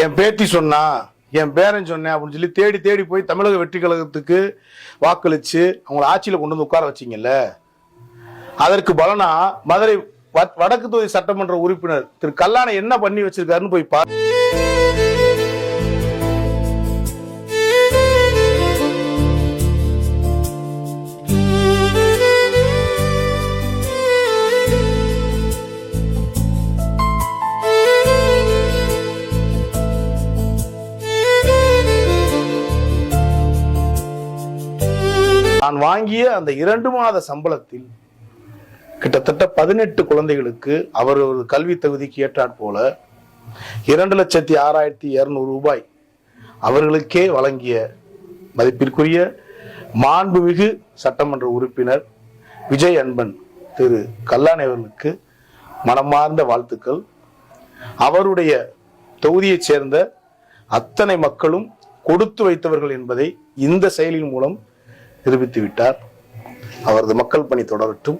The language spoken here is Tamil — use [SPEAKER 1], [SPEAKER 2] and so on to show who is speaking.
[SPEAKER 1] என் பேத்தி சொன்னா, என் பேரன் சொன்னேன் அப்படின்னு சொல்லி தேடி தேடி போய் தமிழக வெற்றி கழகத்துக்கு வாக்களிச்சு அவங்களை ஆட்சியில கொண்டு வந்து உட்கார வச்சிங்கல்ல, அதற்கு பலனா மதுரை வடக்கு தொகுதி சட்டமன்ற உறுப்பினர் திரு கல்லானை என்ன பண்ணி வச்சிருக்காருன்னு போய் பாரு. நான் வாங்கிய அந்த 2 மாத சம்பளத்தில் கிட்டத்தட்ட 18 குழந்தைகளுக்கு அவர் ஒரு கல்வி தகுதிக்கு ஏற்றாற் போல 2,06,200 ரூபாய் அவர்களுக்கே வழங்கிய மதிப்பிற்குரிய மாண்புமிகு சட்டமன்ற உறுப்பினர் விஜய் அன்பன் திரு கல்லானை அவர்களுக்கு மனமார்ந்த வாழ்த்துக்கள். அவருடைய தொகுதியைச் சேர்ந்த அத்தனை மக்களும் கொடுத்து வைத்தவர்கள் என்பதை இந்த செயலின் மூலம் நிரூபித்து விட்டார். அவரது மக்கள் பணி தொடரட்டும்.